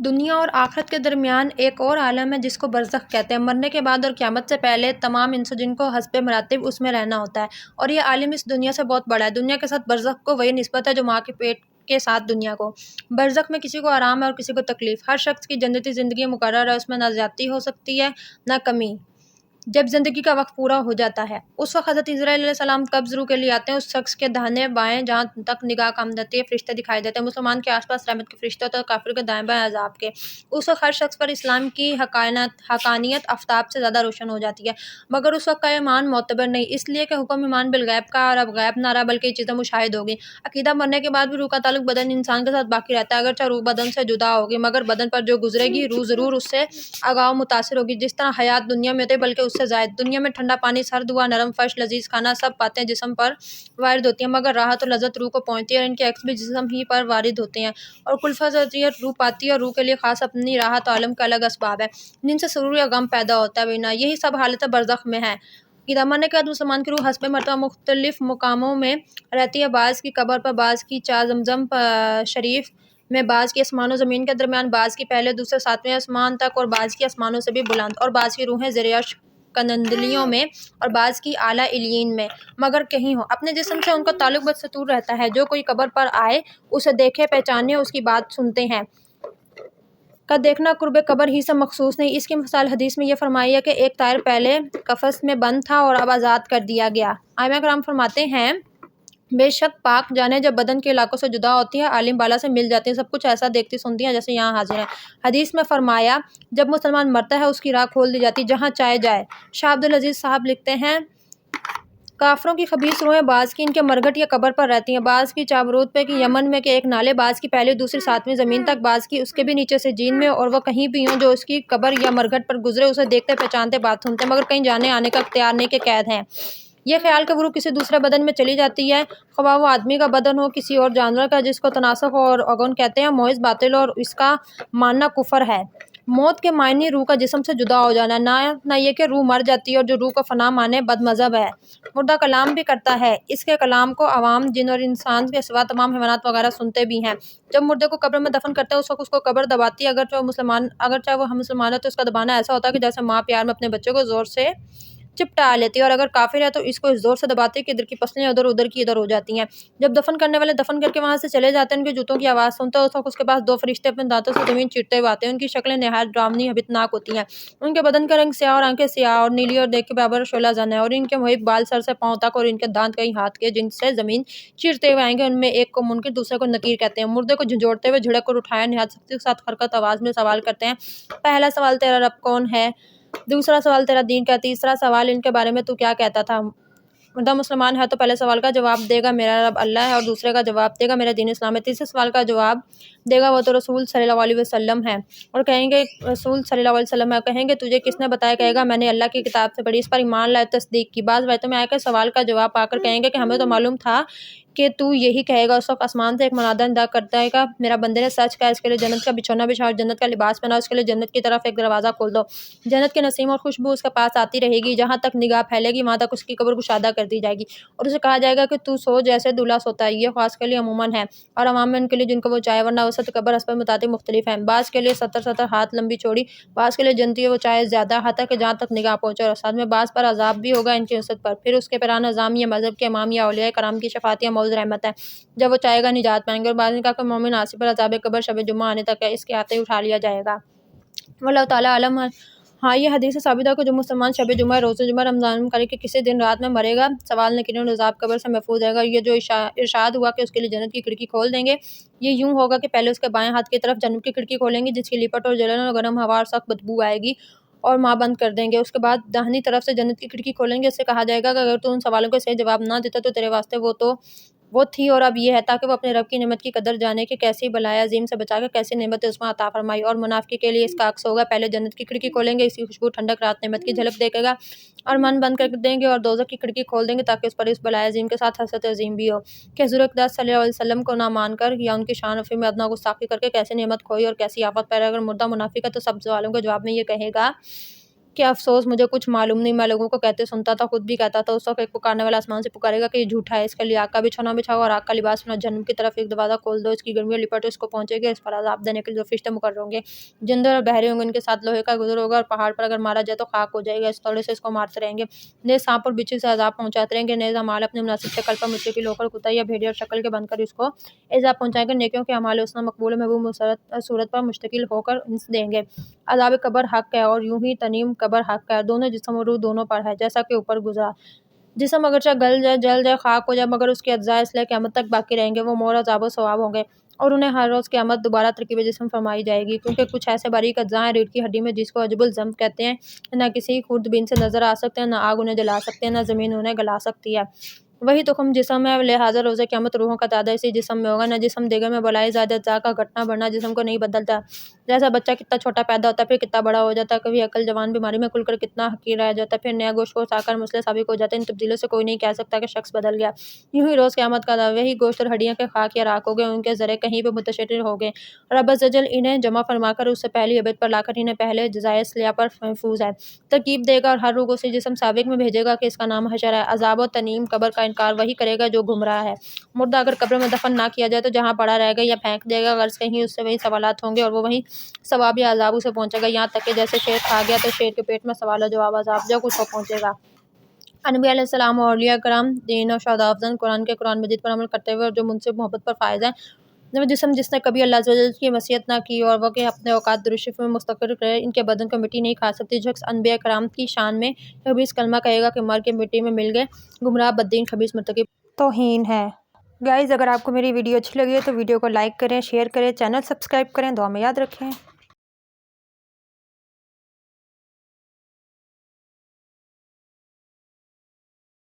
دنیا اور آخرت کے درمیان ایک اور عالم ہے جس کو برزخ کہتے ہیں۔ مرنے کے بعد اور قیامت سے پہلے تمام انس و جن کو حسب مراتب اس میں رہنا ہوتا ہے، اور یہ عالم اس دنیا سے بہت بڑا ہے۔ دنیا کے ساتھ برزخ کو وہی نسبت ہے جو ماں کے پیٹ کے ساتھ دنیا کو۔ برزخ میں کسی کو آرام ہے اور کسی کو تکلیف۔ ہر شخص کی جنتی زندگی مقرر ہے، اس میں نہ زیادتی ہو سکتی ہے نہ کمی۔ جب زندگی کا وقت پورا ہو جاتا ہے اس وقت حضرت عزرائیل علیہ السلام قبض روح کے لیے آتے ہیں۔ اس شخص کے داہنے بائیں جہاں تک نگاہ کام جاتی ہے فرشتے دکھائی دیتے ہیں۔ مسلمان کے آس پاس رحمت کے فرشتے ہوتے ہیں اور کافر کے دائیں بائیں عذاب کے۔ اس وقت ہر شخص پر اسلام کی حقانیت آفتاب سے زیادہ روشن ہو جاتی ہے، مگر اس وقت کا ایمان معتبر نہیں، اس لیے کہ حکم ایمان بالغیب کا اور اب غیب نہ رہا بلکہ یہ چیزیں مشاہد ہوگی۔ عقیدہ مرنے کے بعد بھی روح کا تعلق بدن انسان کے ساتھ باقی رہتا ہے، اگرچہ روح بدن سے جدا ہوگی مگر بدن پر جو گزرے گی روح ضرور اس سے آگاہ و متاثر ہوگی۔ جس طرح حیات دنیا میں ہوتی ہے بلکہ اس سے زائد۔ دنیا میں ٹھنڈا پانی، سرد ہوا، نرم فرش، لذیذ کھانا سب باتیں جسم پر وارد ہوتی ہیں، مگر راحت اور لذت روح کو پہنچتی ہے، اور ان کے عکس بھی جسم ہی پر وارد ہوتے ہیں، اور کلفت اور اذیت روح پاتی ہے، اور روح کے لیے خاص اپنی راحت و عالم کے الگ اسباب ہیں جن سے سرور یا غم پیدا ہوتا ہے۔ بینا یہی سب حالت برزخ میں ہے۔ عقیدہ مرنے کے بعد مسلمان کی روح حسب مرتبہ مختلف مقاموں میں رہتی ہے، بعض کی قبر پر، بعض کی چاہ زمزم شریف میں، بعض کی آسمان و زمین کے درمیان، بعض کی پہلے دوسرے ساتویں آسمان تک، اور بعض کی آسمانوں سے بھی بلند، اور بعض کی روحیں زیر عرش کنندلیوں میں، اور بعض کی اعلیٰ علیین میں۔ مگر کہیں ہو اپنے جسم سے ان کا تعلق بدستور رہتا ہے۔ جو کوئی قبر پر آئے اسے دیکھے، پہچانے، اس کی بات سنتے ہیں۔ کا دیکھنا قرب قبر ہی سے مخصوص نہیں۔ اس کی مثال حدیث میں یہ فرمائی ہے کہ ایک طائر پہلے قفس میں بند تھا اور اب آزاد کر دیا گیا۔ ائمہ کرام فرماتے ہیں بے شک پاک جانیں جب بدن کے علاقوں سے جدا ہوتی ہے، عالم بالا سے مل جاتی ہیں، سب کچھ ایسا دیکھتی سنتی ہیں جیسے یہاں حاضر ہیں۔ حدیث میں فرمایا جب مسلمان مرتا ہے اس کی راہ کھول دی جاتی جہاں چاہے جائے۔ شاہ عبد العزیز صاحب لکھتے ہیں کافروں کی خبیث روحیں بعض کی ان کے مرگھٹ یا قبر پر رہتی ہیں، بعض کی چابرود پہ، کہ یمن میں، کہ ایک نالے، بعض کی پہلی دوسری ساتویں زمین تک، بعض کی اس کے بھی نیچے سے جین میں، اور وہ کہیں بھی ہوں جو اس کی قبر یا مرگھٹ پر گزرے اسے دیکھتے پہچانتے بات سنتے، مگر کہیں جانے آنے کا اختیار نہیں کہ قید ہیں۔ یہ خیال کہ وہ روح کسی دوسرے بدن میں چلی جاتی ہے، خواہ وہ آدمی کا بدن ہو کسی اور جانور کا، جس کو تناسخ اور اغن کہتے ہیں، محض باطل اور اس کا ماننا کفر ہے۔ موت کے معنی روح کا جسم سے جدا ہو جانا، نہ یہ کہ روح مر جاتی ہے، اور جو روح کو فنا مانے بد مذہب ہے۔ مردہ کلام بھی کرتا ہے، اس کے کلام کو عوام جن اور انسان کے سوا تمام حیوانات وغیرہ سنتے بھی ہیں۔ جب مردے کو قبر میں دفن کرتے ہیں اس وقت اس کو قبر دباتی ہے، اگرچہ وہ مسلمان ہے تو اس کا دبانا ایسا ہوتا ہے کہ جیسے ماں پیار میں اپنے بچے کو زور سے چپٹا لیتی ہے، اور اگر کافر ہے تو اس کو اس زور سے دباتی ہے کہ ادھر کی پسلیاں ادھر کی ادھر ہو جاتی ہیں۔ جب دفن کرنے والے دفن کر کے وہاں سے چلے جاتے ہیں ان کے جوتوں کی آواز سنتے ہیں، اس وقت اس کے پاس دو فرشتے اپنے دانتوں سے زمین چیرتے ہوئے آتے ہیں۔ ان کی شکلیں نہایت ڈراؤنی ہبتناک ہوتی ہیں، ان کے بدن کا رنگ سیاہ اور آنکھیں سیاہ اور نیلی اور دیکھ کے برابر شعلہ زن ہے، اور ان کے محیط بال سر سے پاؤں تک، اور ان کے دانت کئی ہاتھ کے جن سے زمین چیرتے ہوئے آئیں گے۔ ان میں ایک کو منکر دوسرے کو نکیر کہتے ہیں۔ مردے کو جھنجھوڑتے ہوئے جھڑک کر اٹھایا، نہایت سختی کے ساتھ خرخت آواز میں سوال کرتے ہیں۔ پہلا سوال تیرا رب کون ہے؟ دوسرا سوال تیرا دین کیا ہے؟ تیسرا سوال ان کے بارے میں تو کیا کہتا تھا؟ مردہ مسلمان ہے تو پہلے سوال کا جواب دے گا میرا رب اللہ ہے، اور دوسرے کا جواب دے گا میرا دین اسلام ہے۔ تیسرے سوال کا جواب دے گا وہ تو رسول صلی اللہ علیہ وسلم ہے، اور کہیں گے رسول صلی اللہ علیہ وسلم ہے، کہیں گے تجھے کس نے بتایا؟ کہے گا میں نے اللہ کی کتاب سے پڑھی، اس پر ایمان لائے، تصدیق کی۔ بعض روایتوں میں آیا کہ سوال کا جواب پا کر کہیں گے کہ ہمیں تو معلوم تھا کہ تو یہی کہے گا۔ اس وقت آسمان سے ایک منادی ندا کرتا ہے کہ میرا بندے نے سچ کہا، اس کے لیے جنت کا بچھونا بچھاؤ اور جنت کا لباس پہناؤ، اس کے لیے جنت کی طرف ایک دروازہ کھول دو، جنت کے نسیم اور خوشبو اس کے پاس آتی رہے گی، جہاں تک نگاہ پھیلے گی وہاں تک اس کی قبر کشادہ کر دی جائے گی، اور اسے کہا جائے گا کہ تو سو جیسے دولہا سوتا ہے۔ یہ خاص کے لیے عموماً ہے، اور عوام میں ان کے لیے جن کو وہ چاہے، ورنہ وسط قبر حسب متعدد مختلف ہیں، بعض کے لیے 70 ہاتھ لمبی چوڑی، بعض کے لیے جنتی ہے وہ چاہے زیادہ، حتیٰ کہ جہاں تک نگاہ پہنچے، اور ساتھ میں بعض پر عذاب بھی ہوگا ان کی وسعت پر۔ پھر اس کے پیران نظام یا مذہب کے امام یا اولیاء کرام کی شفاعت یا موعظ رحمت ہے، جب وہ چاہے گا نجات پائیں گے، اور بعض نے کہا کہ مومن عاصی پر عذاب قبر شب جمعہ آنے تک ہے، اس کے آتے ہی اٹھا لیا جائے گا۔ واللہ تعالیٰ عالم۔ ہاں یہ حدیث سے ثابت ہے کہ جو مسلمان شب جمعہ، روز جمعہ، رمضان المکرم کے کسی دن رات میں مرے گا سوال نہ کرنے اور عذاب قبر سے محفوظ رہے گا۔ یہ جو ارشاد ہوا کہ اس کے لیے جنت کی کھڑکی کھول دیں گے، یہ یوں ہوگا کہ پہلے اس کے بائیں ہاتھ کی طرف جنت کی کھڑکی کھولیں گے جس کی لپٹ اور جلن اور گرم ہوا اور سخت بدبو آئے گی، اور ماں بند کر دیں گے۔ اس کے بعد داہنی طرف سے جنت کی کھڑکی کھولیں گے، اس سے کہا جائے گا کہ اگر تو ان سوالوں کا صحیح جواب نہ دیتا تو تیرے واسطے وہ تھی اور اب یہ ہے، تاکہ وہ اپنے رب کی نعمت کی قدر جانے کہ کیسی بلائے عظیم سے بچا کے کیسی نعمت عظمیٰ عطا فرمائی۔ اور منافقی کے لیے اس کا عکس ہوگا، پہلے جنت کی کھڑکی کھولیں گے، اس کی خوشبو ٹھنڈک رات نعمت کی جھلک دیکھے گا، اور من بند کر دیں گے، اور دوزخ کی کھڑکی کھول دیں گے تاکہ اس پر اس بلائے عظیم کے ساتھ حسرت عظیم بھی ہو کہ حضور اقدس صلی اللہ علیہ وسلم کو نہ مان کر یا ان کی شان رفعی میں ادنا گستاخی کر کے کیسی نعمت کھوئی اور کیسی آفت پیدا۔ اگر مردہ منافق ہے تو سب سوالوں کے جواب میں یہ کہے گا کہ افسوس مجھے کچھ معلوم نہیں، میں لوگوں کو کہتے سنتا تھا، خود بھی کہتا تھا۔ اس وقت ایک پکارنے والا آسمان سے پکارے گا کہ یہ جھوٹا ہے، اس کے لیے آگ کا بچھونا بچھاؤ اور آگ کا لباس پہناؤ، جہنم کی طرف ایک دروازہ کھول دو، اس کی گرمیاں لپٹو، اس کو پہنچے گا، اس پر عذاب دینے کے لیے جو فرشتے مقرر ہوں گے، جندے اور بحری ہوں گے، ان کے ساتھ لوہے کا گزر ہوگا، اور پہاڑ پر اگر مارا جائے تو خاک ہو جائے گا، اس طوڑے سے اس کو مارتے رہیں گے، نئے سانپ اور بچھو سے عذاب پہنچاتے رہیں گے، نئے اعمال اپنے مناسب شکل پر مستقل ہو کر کتا یا بھیڑیا اور شکل کے بن کر اس کو عذاب پہنچائیں گے، نیکیوں کے اعمال حسنہ مقبول محبوب صورت پر مشتمل ہو کر دیں گے۔ عذاب قبر حق ہے اور یوں ہی تنعیم قبر حق ہے، دونوں جسم اور روح دونوں پر ہے، جیسا کہ اوپر گزرا۔ جسم اگرچہ گل جائے، جل جائے، خاک ہو جائے، مگر اس کے اجزاء اس لیے قیامت تک باقی رہیں گے، وہ مور عذاب و ثواب ہوں گے، اور انہیں ہر روز قیامت دوبارہ ترکیب جسم فرمائی جائے گی، کیونکہ کچھ ایسے باریک اجزاء ہیں ریڑھ کی ہڈی میں جس کو عجب الضم کہتے ہیں، نہ کسی خوردبین سے نظر آ سکتے ہیں، نہ آگ انہیں جلا سکتے ہیں، نہ زمین انہیں گلا سکتی ہے۔ وہی تخم جسم ہے، لہٰذا روز قیامت روحوں کا تعداد اسی جسم میں ہوگا، نہ جسم دیگر میں بلائی زیادہ اجزاء کا گھٹنا بڑھنا جسم کو نہیں بدلتا، جیسا بچہ کتنا چھوٹا پیدا ہوتا ہے پھر کتنا بڑا ہو جاتا ہے، کبھی عقل جوان بیماری میں کھل کر کتنا حقیر رہ جاتا ہے، پھر نیا گوشت پوش آ کر مسئلے سابق ہو جاتے ہیں، ان تبدیلیوں سے کوئی نہیں کہہ سکتا کہ شخص بدل گیا، یوں ہی روز قیامت کا عذاب، وہی گوشت اور ہڈیاں کے خاک یا راکھ ہو گئے، ان کے ذرے کہیں پہ منتشر ہو گئے، رب عزوجل انہیں جمع فرما کر اس سے پہلی ابد پر لا کر انہیں پہلے جزائے اصلیہ پر محفوظ ہے، ترکیب دے گا اور ہر روح کو اسی جسم سابق میں بھیجے گا کہ اس کا نام حشر ہے۔ عذاب و تنعیم قبر کا انکار وہی کرے گا جو گمراہ ہے۔ مردہ اگر قبر میں دفن نہ کیا جائے تو جہاں پڑا رہے گا یا پھینک دے گا، غرض کہیں اس سے وہی سوالات ہوں گے اور وہ وہیں ثواب یا عذاب اسے پہنچے گا، یہاں تک کہ جیسے شیر کھا گیا تو شیر کے پیٹ میں سوال و جواب عذاب جو کچھ ہو پہنچے گا۔ انبیاء علیہ السلام اور اولیاء کرام، دین اور شہداء افضل، قرآن مجید پر عمل کرتے ہوئے اور جو منصف محبت پر فائز ہیں، وہ جسم جس نے کبھی اللہ عز و جل کی معصیت نہ کی اور وہ کہ اپنے اوقات درود شریف میں مستقر رہے، ان کے بدن کو مٹی نہیں کھا سکتی، جو شخص انبیاء کرام کی شان میں خبیث کلمہ کہے گا کہ مر کے مٹی میں مل گئے، گمراہ بددین خبیث مرتکب توہین ہے۔ گائز اگر آپ کو میری ویڈیو اچھی لگی ہے تو ویڈیو کو لائک کریں، شیئر کریں، چینل سبسکرائب کریں، دعا میں یاد رکھیں۔